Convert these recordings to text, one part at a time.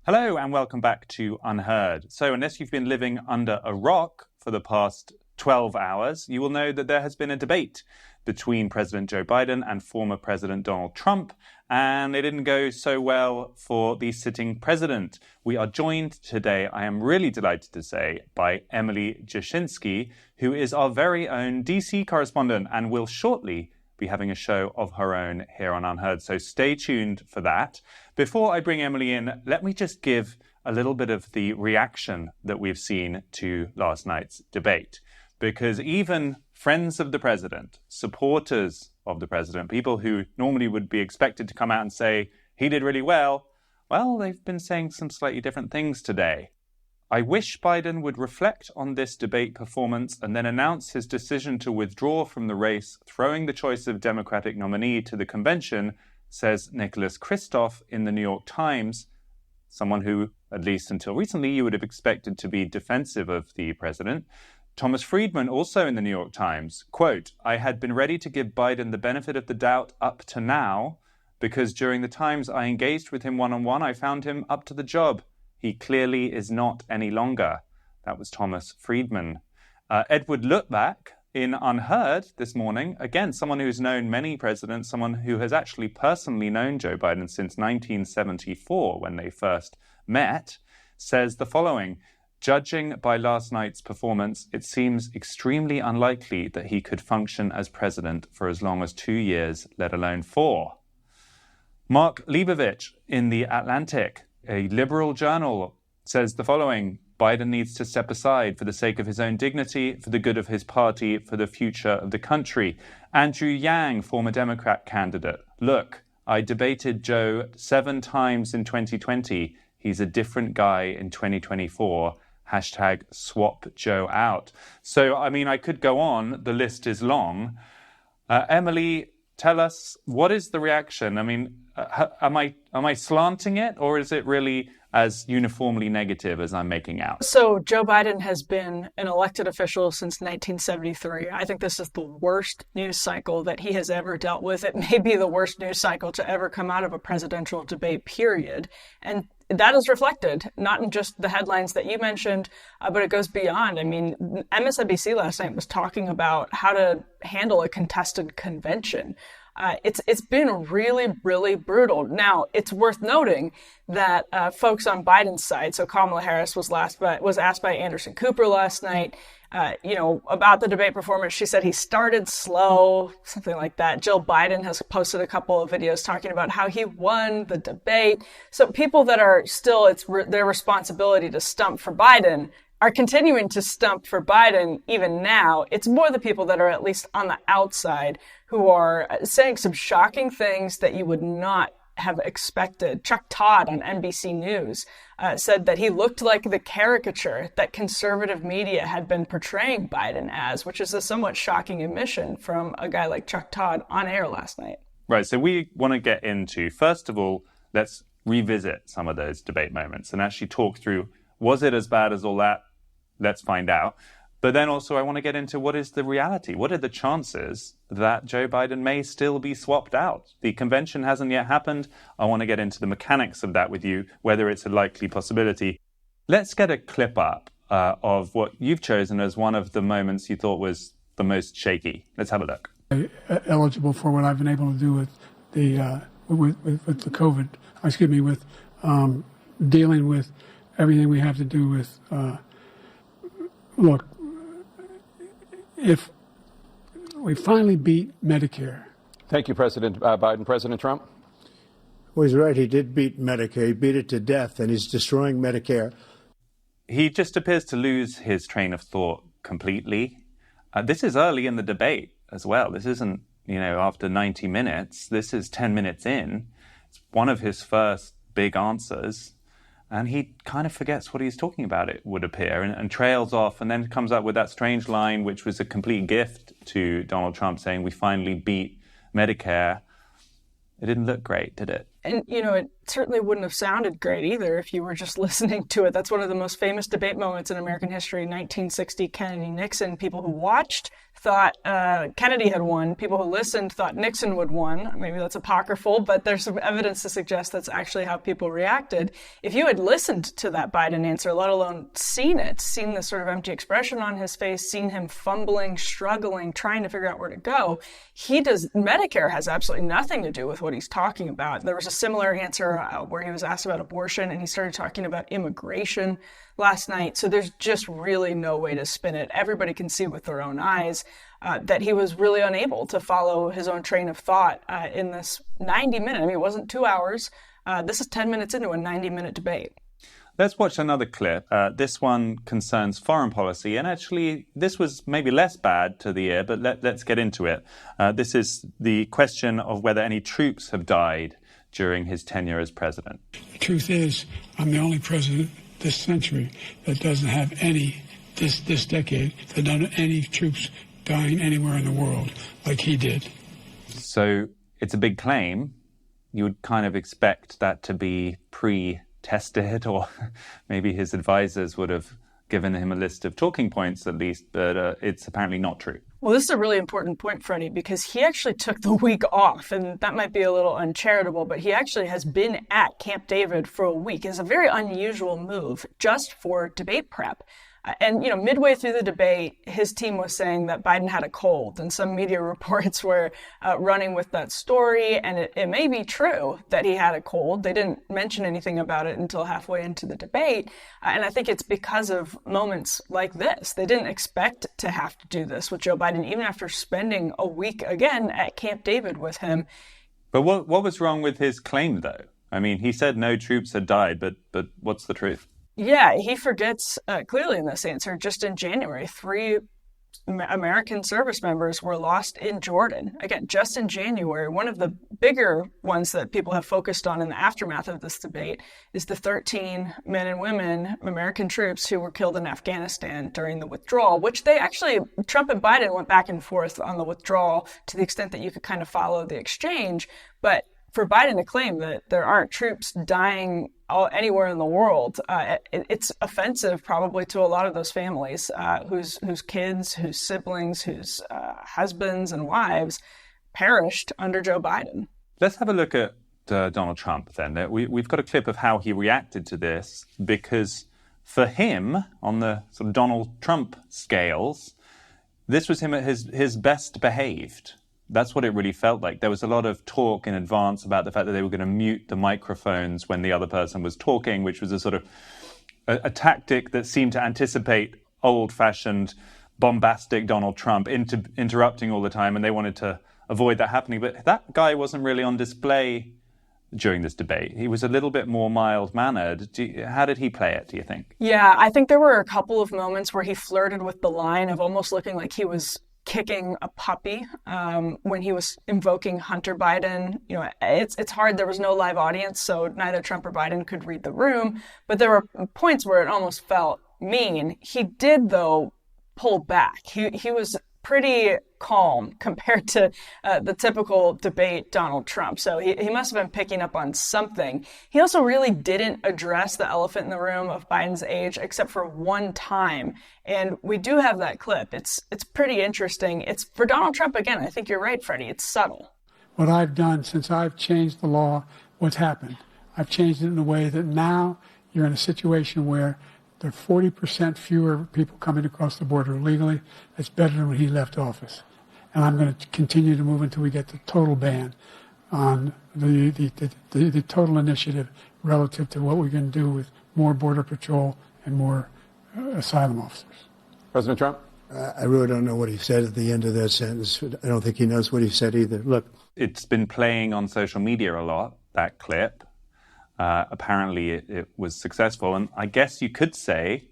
Hello and welcome back to UnHerd. So unless you've been living under a rock for the past 12 hours, you will know that there has been a debate between President Joe Biden and former President Donald Trump, and it didn't go so well for the sitting president. We are joined today, I am really delighted to say, by Emily Jashinsky, who is our very own DC correspondent and will shortly be having a show of her own here on UnHerd. So stay tuned for that. Before I bring Emily in, let me just give a little bit of the reaction that we've seen to last night's debate. Because even friends of the president, supporters of the president, people who normally would be expected to come out and say, he did really well, they've been saying some slightly different things today. I wish Biden would reflect on this debate performance and then announce his decision to withdraw from the race, throwing the choice of Democratic nominee to the convention, says Nicholas Kristof in the New York Times, someone who, at least until recently, you would have expected to be defensive of the president. Thomas Friedman, also in the New York Times, quote, I had been ready to give Biden the benefit of the doubt up to now, because during the times I engaged with him one-on-one, I found him up to the job. He clearly is not any longer. That was Thomas Friedman. Edward Lookback in UnHerd this morning, again, someone who's known many presidents, someone who has actually personally known Joe Biden since 1974 when they first met, says the following. Judging by last night's performance, it seems extremely unlikely that he could function as president for as long as 2 years, let alone 4. Mark Leibovich in The Atlantic, a liberal journal, says the following. Biden needs to step aside for the sake of his own dignity, for the good of his party, for the future of the country. Andrew Yang, former Democrat candidate. Look, I debated Joe 7 times in 2020. He's a different guy in 2024. Hashtag swap Joe out. So, I could go on. The list is long. Emily, tell us, what is the reaction? Am I slanting it, or is it really as uniformly negative as I'm making out? So Joe Biden has been an elected official since 1973. I think this is the worst news cycle that he has ever dealt with. It may be the worst news cycle to ever come out of a presidential debate, period. And that is reflected not in just the headlines that you mentioned, but it goes beyond. MSNBC last night was talking about how to handle a contested convention. It's been really, really brutal. Now, it's worth noting that folks on Biden's side, so Kamala Harris was asked by Anderson Cooper last night, about the debate performance. She said he started slow, something like that. Jill Biden has posted a couple of videos talking about how he won the debate. So people that are still, their responsibility to stump for Biden are continuing to stump for Biden even now. It's more the people that are at least on the outside who are saying some shocking things that you would not have expected. Chuck Todd on NBC News said that he looked like the caricature that conservative media had been portraying Biden as, which is a somewhat shocking admission from a guy like Chuck Todd on air last night. Right, so we want to get into, first of all, let's revisit some of those debate moments and actually talk through, was it as bad as all that? Let's find out. But then also I want to get into what is the reality? What are the chances that Joe Biden may still be swapped out? The convention hasn't yet happened. I want to get into the mechanics of that with you, whether it's a likely possibility. Let's get a clip up of what you've chosen as one of the moments you thought was the most shaky. Let's have a look. Eligible for what I've been able to do with the with the COVID, with dealing with everything we have to do with. Look, if we finally beat Medicare. Thank you, President Biden. President Trump? Well, he's right. He did beat Medicare. He beat it to death, and he's destroying Medicare. He just appears to lose his train of thought completely. This is early in the debate as well. This isn't, after 90 minutes. This is 10 minutes in. It's one of his first big answers. And he kind of forgets what he's talking about, it would appear, and trails off, and then comes up with that strange line, which was a complete gift to Donald Trump, saying, we finally beat Medicare. It didn't look great, did it? And, it certainly wouldn't have sounded great either if you were just listening to it. That's one of the most famous debate moments in American history, 1960, Kennedy-Nixon. People who watched thought Kennedy had won. People who listened thought Nixon would win. Maybe that's apocryphal, but there's some evidence to suggest that's actually how people reacted. If you had listened to that Biden answer, let alone seen the sort of empty expression on his face, seen him fumbling, struggling, trying to figure out where to go, Medicare has absolutely nothing to do with what he's talking about. There was a similar answer where he was asked about abortion and he started talking about immigration last night. So there's just really no way to spin it. Everybody can see with their own eyes that he was really unable to follow his own train of thought in this 90-minute. I mean, it wasn't 2 hours. This is 10 minutes into a 90-minute debate. Let's watch another clip. This one concerns foreign policy. And actually, this was maybe less bad to the ear, but let's get into it. This is the question of whether any troops have died during his tenure as president. The truth is, I'm the only president this century that doesn't have this decade, that doesn't have any troops dying anywhere in the world like he did. So it's a big claim. You would kind of expect that to be pre-tested, or maybe his advisors would have given him a list of talking points at least, but it's apparently not true. Well, this is a really important point, Freddie, because he actually took the week off, and that might be a little uncharitable, but he actually has been at Camp David for a week. It's a very unusual move just for debate prep. And, midway through the debate, his team was saying that Biden had a cold, and some media reports were running with that story. And it may be true that he had a cold. They didn't mention anything about it until halfway into the debate. And I think it's because of moments like this. They didn't expect to have to do this with Joe Biden, even after spending a week again at Camp David with him. But what was wrong with his claim, though? I mean, he said no troops had died, but what's the truth? Yeah, he forgets clearly in this answer, just in January, 3 American service members were lost in Jordan. Again, just in January. One of the bigger ones that people have focused on in the aftermath of this debate is the 13 men and women, American troops, who were killed in Afghanistan during the withdrawal, which Trump and Biden went back and forth on the withdrawal to the extent that you could kind of follow the exchange. But for Biden to claim that there aren't troops dying anywhere in the world, it's offensive probably to a lot of those families whose kids, whose siblings, whose husbands and wives perished under Joe Biden. Let's have a look at Donald Trump then. We've got a clip of how he reacted to this, because for him, on the sort of Donald Trump scales, this was him at his best behaved. That's what it really felt like. There was a lot of talk in advance about the fact that they were going to mute the microphones when the other person was talking, which was a sort of a tactic that seemed to anticipate old-fashioned, bombastic Donald Trump interrupting all the time, and they wanted to avoid that happening. But that guy wasn't really on display during this debate. He was a little bit more mild-mannered. How did he play it, do you think? Yeah, I think there were a couple of moments where he flirted with the line of almost looking like he was kicking a puppy when he was invoking Hunter Biden. It's hard. There was no live audience, so neither Trump or Biden could read the room. But there were points where it almost felt mean. He did, though, pull back. He was pretty calm compared to the typical debate Donald Trump. So he must have been picking up on something. He also really didn't address the elephant in the room of Biden's age, except for one time. And we do have that clip. It's pretty interesting. It's for Donald Trump, again, I think you're right, Freddie. It's subtle. What I've done since I've changed the law, what's happened? I've changed it in a way that now you're in a situation where there are 40% fewer people coming across the border illegally. That's better than when he left office. And I'm going to continue to move until we get the total ban on the total initiative relative to what we're going to do with more Border Patrol and more asylum officers. President Trump? I really don't know what he said at the end of that sentence. I don't think he knows what he said either. Look. It's been playing on social media a lot, that clip. Apparently it was successful. And I guess you could say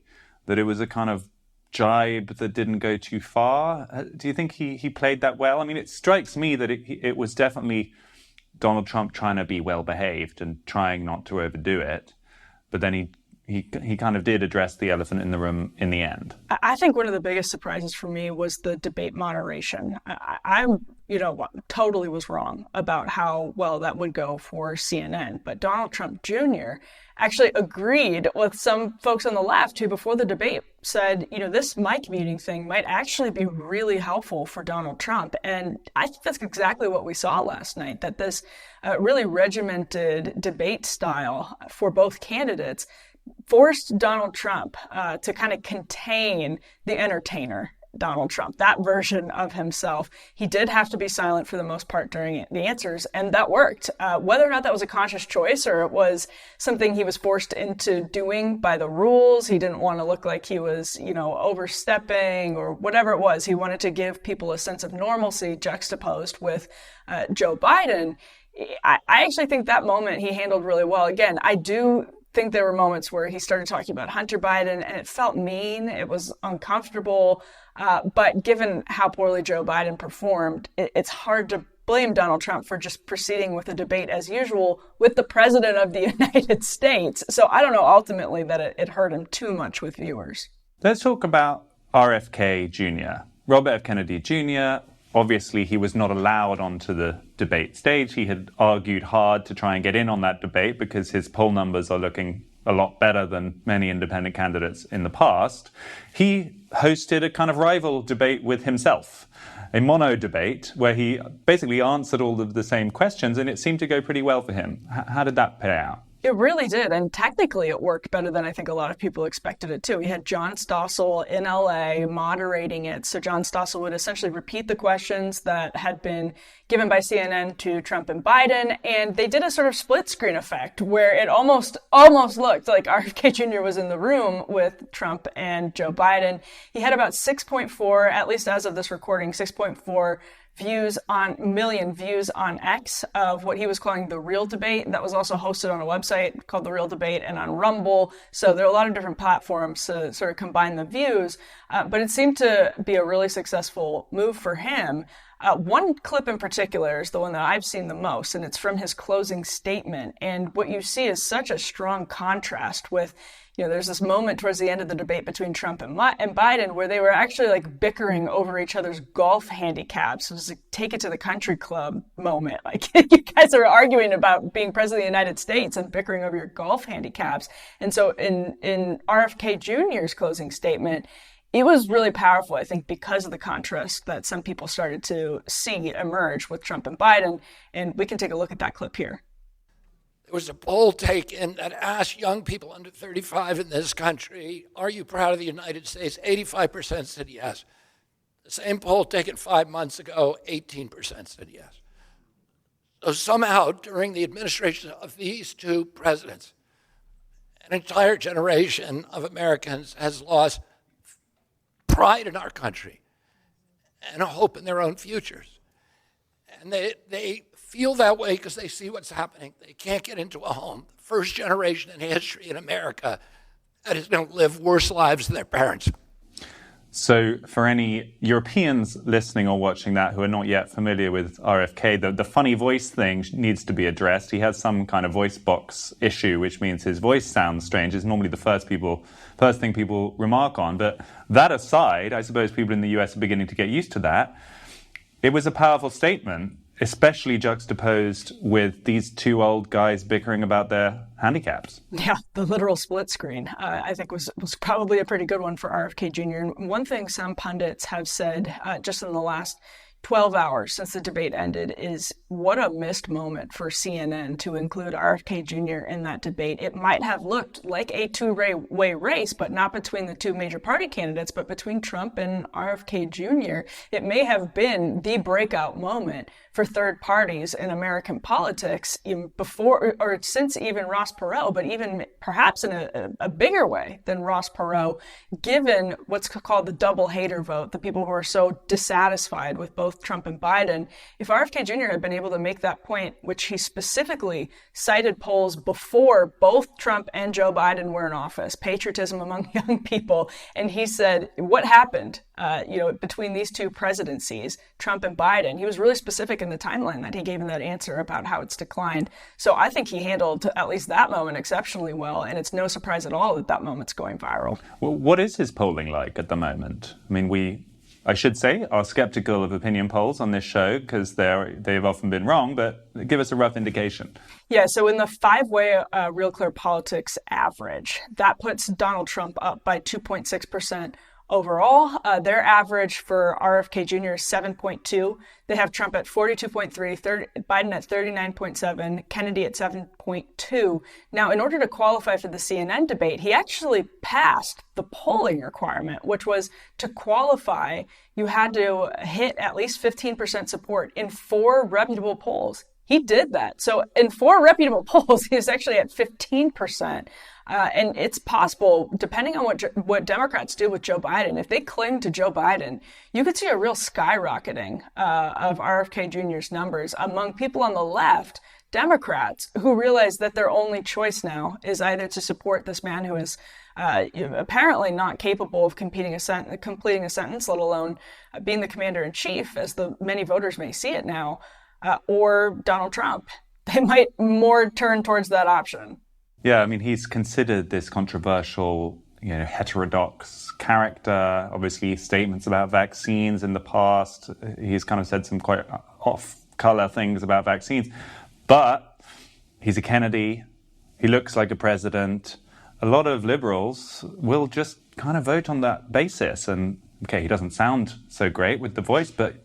that it was a kind of jibe that didn't go too far. Do you think he played that well? I mean, it strikes me that it was definitely Donald Trump trying to be well-behaved and trying not to overdo it. But then he he kind of did address the elephant in the room in the end. I think one of the biggest surprises for me was the debate moderation. I'm totally was wrong about how well that would go for CNN. But Donald Trump Jr. actually agreed with some folks on the left who, before the debate, said, this mic muting thing might actually be really helpful for Donald Trump. And I think that's exactly what we saw last night, that this really regimented debate style for both candidates forced Donald Trump to kind of contain the entertainer, Donald Trump, that version of himself. He did have to be silent for the most part during the answers, and that worked. Whether or not that was a conscious choice or it was something he was forced into doing by the rules, he didn't want to look like he was, overstepping or whatever it was. He wanted to give people a sense of normalcy juxtaposed with Joe Biden. I actually think that moment he handled really well. Again, I do think there were moments where he started talking about Hunter Biden and it felt mean. It was uncomfortable. But given how poorly Joe Biden performed, it's hard to blame Donald Trump for just proceeding with the debate as usual with the president of the United States. So I don't know ultimately that it hurt him too much with viewers. Let's talk about RFK Jr. Robert F. Kennedy Jr. Obviously, he was not allowed onto the debate stage. He had argued hard to try and get in on that debate because his poll numbers are looking a lot better than many independent candidates in the past. He hosted a kind of rival debate with himself, a mono debate where he basically answered all of the same questions, and it seemed to go pretty well for him. How did that play out? It really did. And technically it worked better than I think a lot of people expected it to. We had John Stossel in LA moderating it. So John Stossel would essentially repeat the questions that had been given by CNN to Trump and Biden. And they did a sort of split screen effect where it almost looked like RFK Jr. was in the room with Trump and Joe Biden. He had about 6.4, at least as of this recording, 6.4 million views on X of what he was calling the Real Debate. That was also hosted on a website called The Real Debate and on Rumble. So there are a lot of different platforms to sort of combine the views. But it seemed to be a really successful move for him. One clip in particular is the one that I've seen the most, and it's from his closing statement. And what you see is such a strong contrast with, there's this moment towards the end of the debate between Trump and Biden where they were actually like bickering over each other's golf handicaps. It was a take it to the country club moment. Like, you guys are arguing about being president of the United States and bickering over your golf handicaps. And so in RFK Jr.'s closing statement, it was really powerful, I think, because of the contrast that some people started to see emerge with Trump and Biden. And we can take a look at that clip here. There was a poll taken that asked young people under 35 in this country, are you proud of the United States? 85% said yes. The same poll taken 5 months ago, 18% said yes. So somehow, during the administration of these two presidents, an entire generation of Americans has lost pride in our country and a hope in their own futures. And they feel that way because they see what's happening. They can't get into a home. The first generation in history in America that is going to live worse lives than their parents. So for any Europeans listening or watching that who are not yet familiar with RFK, the funny voice thing needs to be addressed. He has some kind of voice box issue, which means his voice sounds strange. It's normally the first thing people remark on. But that aside, I suppose people in the US are beginning to get used to that. It was a powerful statement, especially juxtaposed with these two old guys bickering about their handicaps. Yeah, the literal split screen, I think was probably a pretty good one for RFK Jr. And one thing some pundits have said just in the last 12 hours since the debate ended is what a missed moment for CNN to include RFK Jr. in that debate. It might have looked like a two-way race, but not between the two major party candidates, but between Trump and RFK Jr. It may have been the breakout moment for third parties in American politics before or since even Ross Perot, but even perhaps in a bigger way than Ross Perot, given what's called the double hater vote, the people who are so dissatisfied with both both Trump and Biden. If RFK Jr. had been able to make that point, which he specifically cited polls before both Trump and Joe Biden were in office, patriotism among young people, and he said, what happened, between these two presidencies, Trump and Biden? He was really specific in the timeline that he gave in that answer about how it's declined. So I think he handled at least that moment exceptionally well, and it's no surprise at all that that moment's going viral. Well, what is his polling like at the moment? I mean, I should say, are skeptical of opinion polls on this show because they've often been wrong, but give us a rough indication. Yeah, so in the five-way Real Clear Politics average, that puts Donald Trump up by 2.6% overall. Their average for RFK Jr. is 7.2. They have Trump at 42.3, Biden at 39.7, Kennedy at 7.2. Now, in order to qualify for the CNN debate, he actually passed the polling requirement, which was to qualify, you had to hit at least 15% support in 4 reputable polls. He did that. So in 4 reputable polls, he was actually at 15%. And it's possible, depending on what Democrats do with Joe Biden, if they cling to Joe Biden, you could see a real skyrocketing of RFK Jr.'s numbers among people on the left, Democrats, who realize that their only choice now is either to support this man who is apparently not capable of completing a sentence, let alone being the commander-in-chief, as the many voters may see it now, or Donald Trump. They might more turn towards that option. Yeah, I mean, he's considered this controversial, heterodox character. Obviously, statements about vaccines in the past. He's kind of said some quite off-color things about vaccines. But he's a Kennedy. He looks like a president. A lot of liberals will just kind of vote on that basis. And, okay, he doesn't sound so great with the voice, but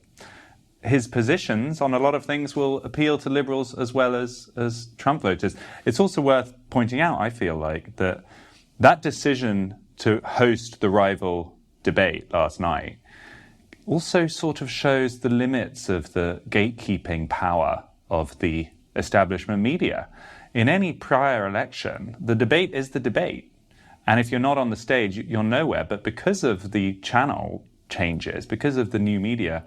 his positions on a lot of things will appeal to liberals as well as Trump voters. It's also worth pointing out, I feel like, that decision to host the rival debate last night also sort of shows the limits of the gatekeeping power of the establishment media. In any prior election, the debate is the debate. And if you're not on the stage, you're nowhere. But because of the channel changes, because of the new media,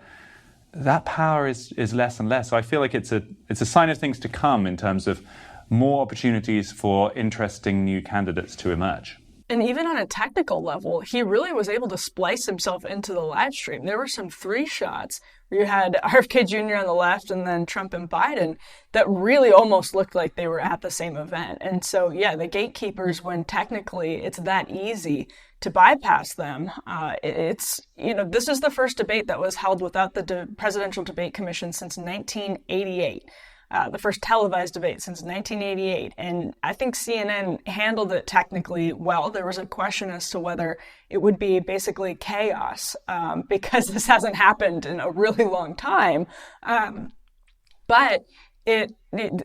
that power is less and less. So I feel like it's a sign of things to come in terms of more opportunities for interesting new candidates to emerge. And even on a technical level, he really was able to splice himself into the live stream. There were some 3 shots where you had RFK Jr. on the left and then Trump and Biden that really almost looked like they were at the same event. And so, yeah, the gatekeepers, when technically it's that easy to bypass them, this is the first debate that was held without the Presidential Debate Commission since 1988. The first televised debate since 1988. And I think CNN handled it technically well. There was a question as to whether it would be basically chaos because this hasn't happened in a really long time. But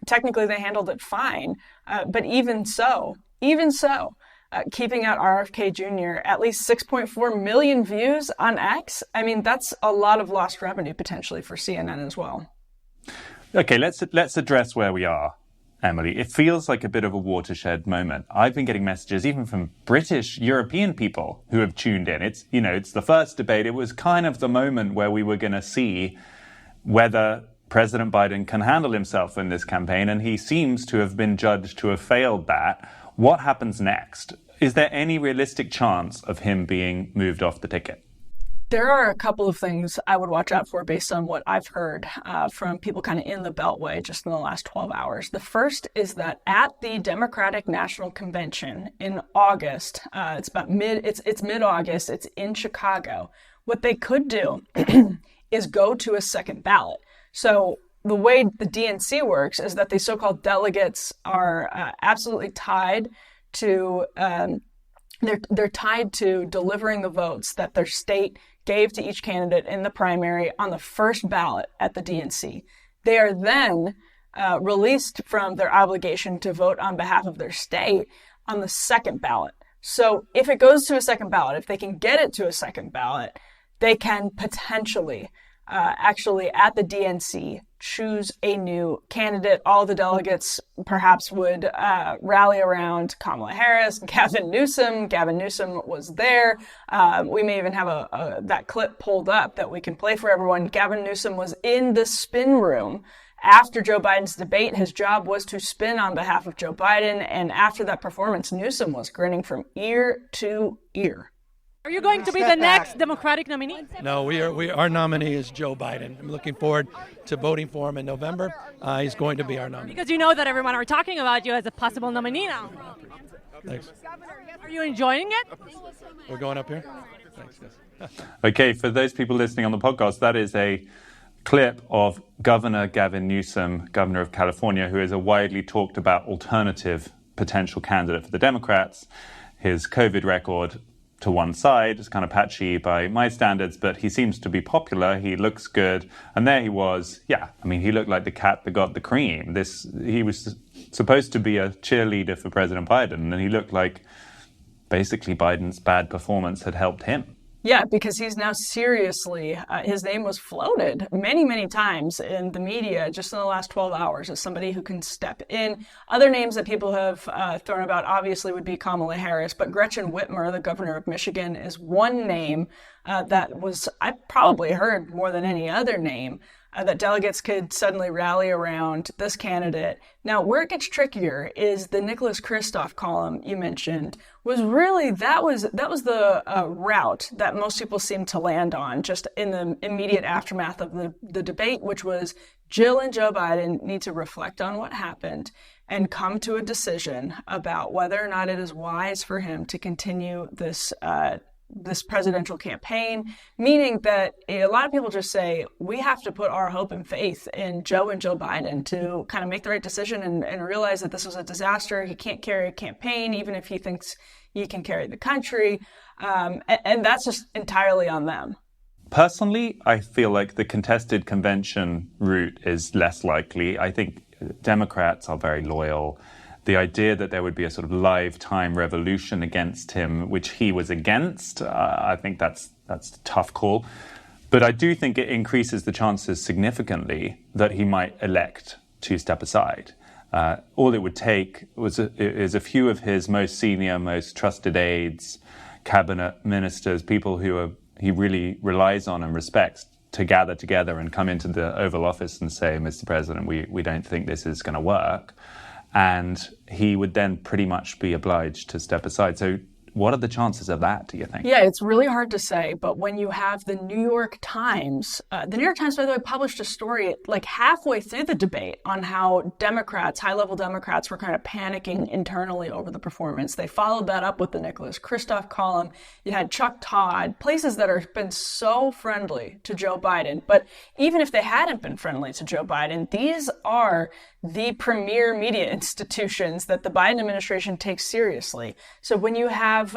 technically they handled it fine. But even so, keeping out RFK Jr., at least 6.4 million views on X. I mean, that's a lot of lost revenue potentially for CNN as well. Okay, let's address where we are, Emily. It feels like a bit of a watershed moment. I've been getting messages even from British, European people who have tuned in. It's the first debate. It was kind of the moment where we were going to see whether President Biden can handle himself in this campaign, and he seems to have been judged to have failed that. What happens next? Is there any realistic chance of him being moved off the ticket? There are a couple of things I would watch out for based on what I've heard from people kind of in the Beltway just in the last 12 hours. The first is that at the Democratic National Convention in August, it's mid-August, it's in Chicago. What they could do is go to a second ballot. So the way the DNC works is that the so-called delegates are absolutely tied to they're tied to delivering the votes that their state gave to each candidate in the primary on the first ballot at the DNC. They are then released from their obligation to vote on behalf of their state on the second ballot. So if it goes to a second ballot, if they can get it to a second ballot, they can potentially actually at the DNC choose a new candidate. All the delegates perhaps would rally around Kamala Harris, Gavin Newsom. Gavin Newsom was there. We may even have that clip pulled up that we can play for everyone. Gavin Newsom was in the spin room after Joe Biden's debate. His job was to spin on behalf of Joe Biden. And after that performance, Newsom was grinning from ear to ear. Are you going to be the next Democratic nominee? No, our nominee is Joe Biden. I'm looking forward to voting for him in November. He's going to be our nominee. Because you know that everyone are talking about you as a possible nominee now. Thanks. Are you enjoying it? We're going up here? Thanks, guys. Okay, for those people listening on the podcast, that is a clip of Governor Gavin Newsom, governor of California, who is a widely talked about alternative potential candidate for the Democrats. His COVID record to one side is kind of patchy by my standards, but he seems to be popular. He looks good. And there he was. Yeah, I mean, he looked like the cat that got the cream. He was supposed to be a cheerleader for President Biden, and he looked like basically Biden's bad performance had helped him. Yeah, because he's now seriously, his name was floated many, many times in the media just in the last 12 hours as somebody who can step in. Other names that people have thrown about obviously would be Kamala Harris, but Gretchen Whitmer, the governor of Michigan, is one name that I probably heard more than any other name that delegates could suddenly rally around this candidate. Now, where it gets trickier is the Nicholas Kristof column you mentioned was really, that was the route that most people seemed to land on just in the immediate aftermath of the debate, which was Jill and Joe Biden need to reflect on what happened and come to a decision about whether or not it is wise for him to continue this presidential campaign, meaning that a lot of people just say, we have to put our hope and faith in Joe and Joe Biden to kind of make the right decision and realize that this was a disaster. He can't carry a campaign, even if he thinks he can carry the country. And that's just entirely on them. Personally, I feel like the contested convention route is less likely. I think Democrats are very loyal. The idea that there would be a sort of lifetime revolution against him, which he was against, I think that's a tough call. But I do think it increases the chances significantly that he might elect to step aside. All it would take is a few of his most senior, most trusted aides, cabinet ministers, people who he really relies on and respects, to gather together and come into the Oval Office and say, Mr. President, we don't think this is going to work. And he would then pretty much be obliged to step aside. So what are the chances of that, do you think? Yeah, it's really hard to say. But when you have the New York Times, by the way, published a story like halfway through the debate on how Democrats, high-level Democrats, were kind of panicking internally over the performance. They followed that up with the Nicholas Kristof column. You had Chuck Todd, places that have been so friendly to Joe Biden. But even if they hadn't been friendly to Joe Biden, these are the premier media institutions that the Biden administration takes seriously. So when you have,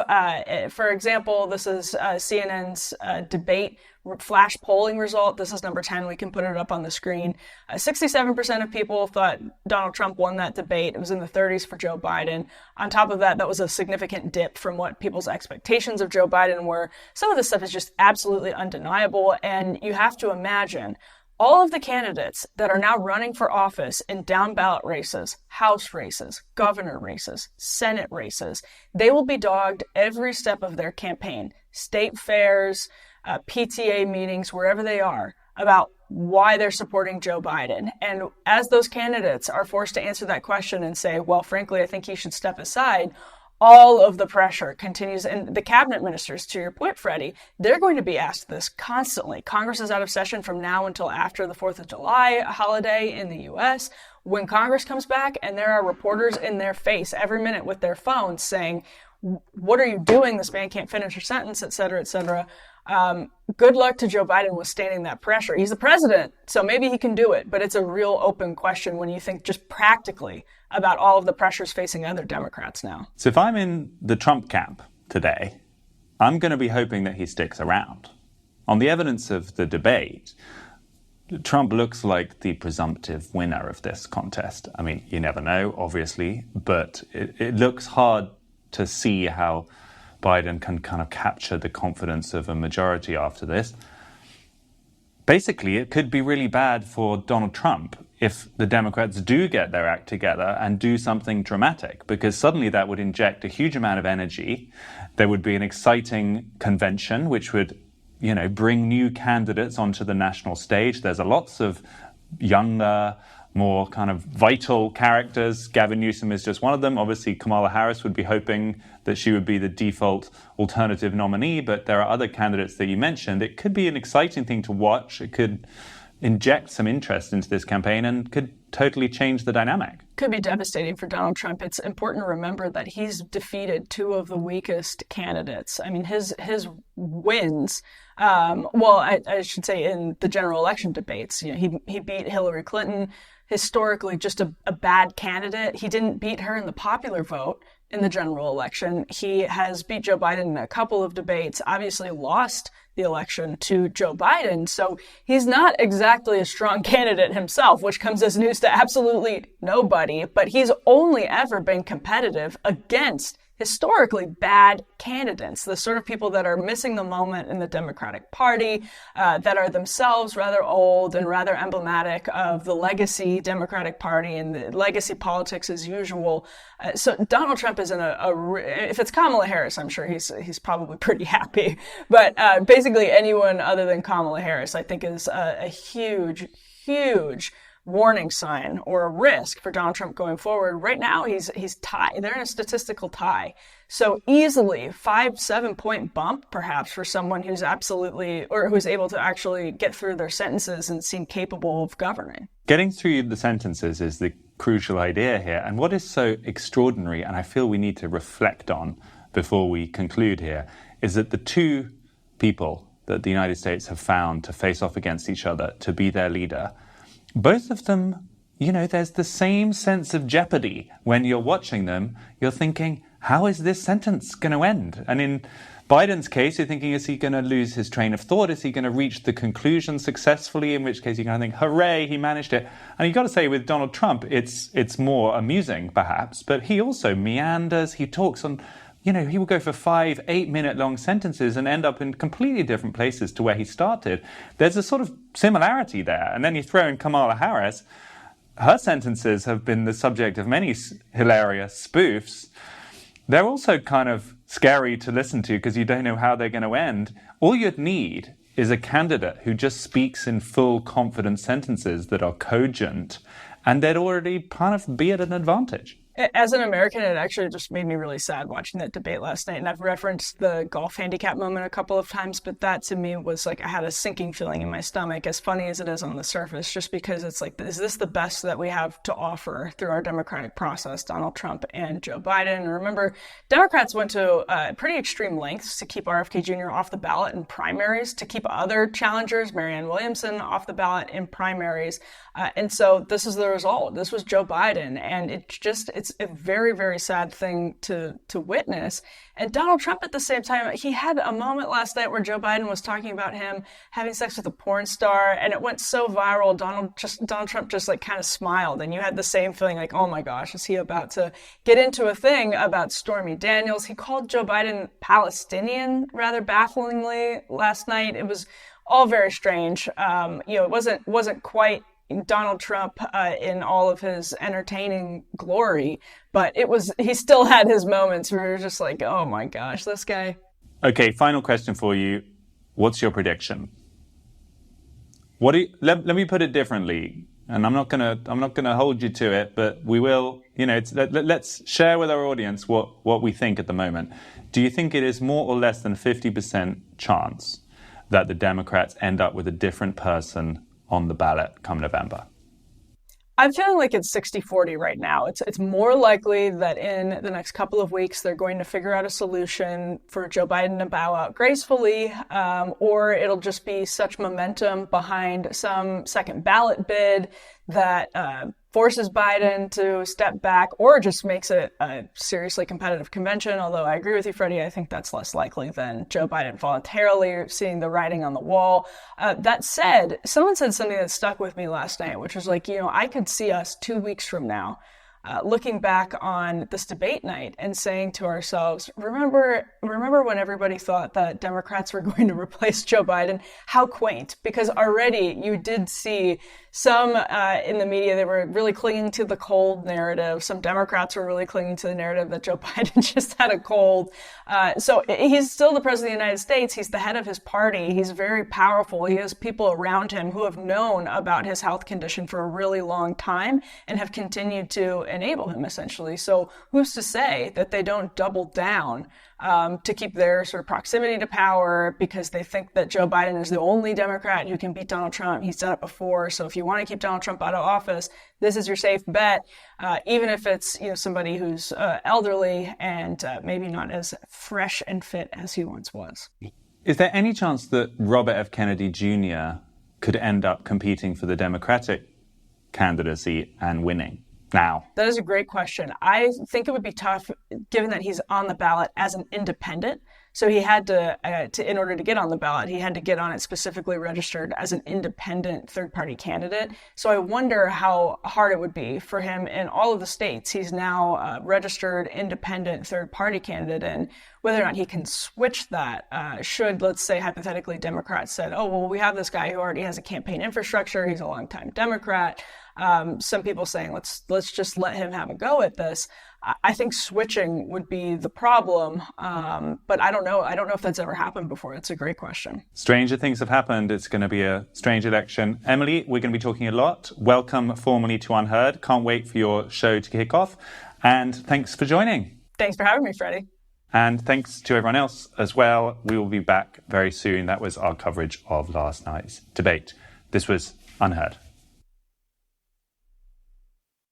for example, this is CNN's debate flash polling result. This is number 10. We can put it up on the screen. 67% of people thought Donald Trump won that debate. It was in the 30s for Joe Biden. On top of that, that was a significant dip from what people's expectations of Joe Biden were. Some of this stuff is just absolutely undeniable. And you have to imagine all of the candidates that are now running for office in down ballot races, House races, governor races, Senate races, they will be dogged every step of their campaign, state fairs, PTA meetings, wherever they are, about why they're supporting Joe Biden. And as those candidates are forced to answer that question and say, well, frankly, I think he should step aside, all of the pressure continues. And the cabinet ministers, to your point, Freddie, they're going to be asked this constantly. Congress is out of session from now until after the 4th of July holiday in the U.S. When Congress comes back and there are reporters in their face every minute with their phones saying, what are you doing? This man can't finish a sentence, et cetera, et cetera. Good luck to Joe Biden withstanding that pressure. He's the president, so maybe he can do it. But it's a real open question when you think just practically about all of the pressures facing other Democrats now. So if I'm in the Trump camp today, I'm going to be hoping that he sticks around. On the evidence of the debate, Trump looks like the presumptive winner of this contest. I mean, you never know, obviously, but it looks hard to see how Biden can kind of capture the confidence of a majority after this. basically, it could be really bad for Donald Trump if the Democrats do get their act together and do something dramatic, because suddenly that would inject a huge amount of energy. There would be an exciting convention, which would, bring new candidates onto the national stage. There's lots of younger, more kind of vital characters. Gavin Newsom is just one of them. Obviously, Kamala Harris would be hoping that she would be the default alternative nominee, but there are other candidates that you mentioned. It could be an exciting thing to watch. It could inject some interest into this campaign and could totally change the dynamic. Could be devastating for Donald Trump. It's important to remember that he's defeated two of the weakest candidates. I mean, his wins, I should say in the general election debates, he beat Hillary Clinton, historically just a bad candidate. He didn't beat her in the popular vote in the general election. He has beat Joe Biden in a couple of debates, obviously lost the election to Joe Biden. So he's not exactly a strong candidate himself, which comes as news to absolutely nobody, but he's only ever been competitive against historically bad candidates, the sort of people that are missing the moment in the Democratic Party, that are themselves rather old and rather emblematic of the legacy Democratic Party and the legacy politics as usual. So Donald Trump is in if it's Kamala Harris, I'm sure he's probably pretty happy. But basically anyone other than Kamala Harris, I think, is a huge, huge warning sign or a risk for Donald Trump going forward. Right now, he's tied. They're in a statistical tie. So easily 5-7 point bump, perhaps, for someone who's who's able to actually get through their sentences and seem capable of governing. Getting through the sentences is the crucial idea here. And what is so extraordinary, and I feel we need to reflect on before we conclude here, is that the two people that the United States have found to face off against each other, to be their leader, both of them, there's the same sense of jeopardy. When you're watching them, you're thinking, how is this sentence going to end? And in Biden's case, you're thinking, is he going to lose his train of thought? Is he going to reach the conclusion successfully? In which case you're going to think, hooray, he managed it. And you've got to say with Donald Trump, it's more amusing, perhaps, but he also meanders. He talks on, he will go for 5-8 minute long sentences and end up in completely different places to where he started. There's a sort of similarity there. And then you throw in Kamala Harris. Her sentences have been the subject of many hilarious spoofs. They're also kind of scary to listen to because you don't know how they're going to end. All you'd need is a candidate who just speaks in full confident sentences that are cogent, and they'd already kind of be at an advantage. As an American, it actually just made me really sad watching that debate last night. And I've referenced the golf handicap moment a couple of times, but that to me was like I had a sinking feeling in my stomach, as funny as it is on the surface, just because it's like, is this the best that we have to offer through our democratic process, Donald Trump and Joe Biden? And remember, Democrats went to pretty extreme lengths to keep RFK Jr. off the ballot in primaries, to keep other challengers, Marianne Williamson, off the ballot in primaries. And so this is the result. This was Joe Biden. And it's a very, very sad thing to witness. And Donald Trump at the same time, he had a moment last night where Joe Biden was talking about him having sex with a porn star, and it went so viral. Donald Trump just like kind of smiled, and you had the same feeling like, oh my gosh, is he about to get into a thing about Stormy Daniels? He called Joe Biden Palestinian rather bafflingly last night. It was all very strange. It wasn't quite Donald Trump in all of his entertaining glory, but he still had his moments where you're just like, oh my gosh, this guy. Okay, final question for you. What's your prediction? Let me put it differently, and I'm not gonna hold you to it, but we will. Let's share with our audience what we think at the moment. Do you think it is more or less than 50% chance that the Democrats end up with a different person on the ballot come November? I'm feeling like it's 60-40 right now. It's more likely that in the next couple of weeks they're going to figure out a solution for Joe Biden to bow out gracefully, or it'll just be such momentum behind some second ballot bid that forces Biden to step back, or just makes it a seriously competitive convention. Although I agree with you, Freddie, I think that's less likely than Joe Biden voluntarily seeing the writing on the wall. That said, someone said something that stuck with me last night, which was like, I could see us 2 weeks from now looking back on this debate night and saying to ourselves, remember when everybody thought that Democrats were going to replace Joe Biden? How quaint, because already you did see some in the media, they were really clinging to the cold narrative. Some Democrats were really clinging to the narrative that Joe Biden just had a cold. So he's still the president of the United States. He's the head of his party. He's very powerful. He has people around him who have known about his health condition for a really long time and have continued to enable him, essentially. So who's to say that they don't double down to keep their sort of proximity to power because they think that Joe Biden is the only Democrat who can beat Donald Trump. He's done it before. So if you want to keep Donald Trump out of office, this is your safe bet, even if it's somebody who's elderly and maybe not as fresh and fit as he once was. Is there any chance that Robert F. Kennedy Jr. could end up competing for the Democratic candidacy and winning now? That is a great question. I think it would be tough given that he's on the ballot as an independent. So he had to in order to get on the ballot, he had to get on it specifically registered as an independent third-party candidate. So I wonder how hard it would be for him in all of the states. He's now registered independent third-party candidate, and whether or not he can switch that should, let's say, hypothetically, Democrats said, oh, well, we have this guy who already has a campaign infrastructure. He's a longtime Democrat. Some people saying, let's just let him have a go at this. I think switching would be the problem, but I don't know. I don't know if that's ever happened before. It's a great question. Stranger things have happened. It's going to be a strange election. Emily, we're going to be talking a lot. Welcome formally to UnHerd. Can't wait for your show to kick off. And thanks for joining. Thanks for having me, Freddie. And thanks to everyone else as well. We will be back very soon. That was our coverage of last night's debate. This was UnHerd.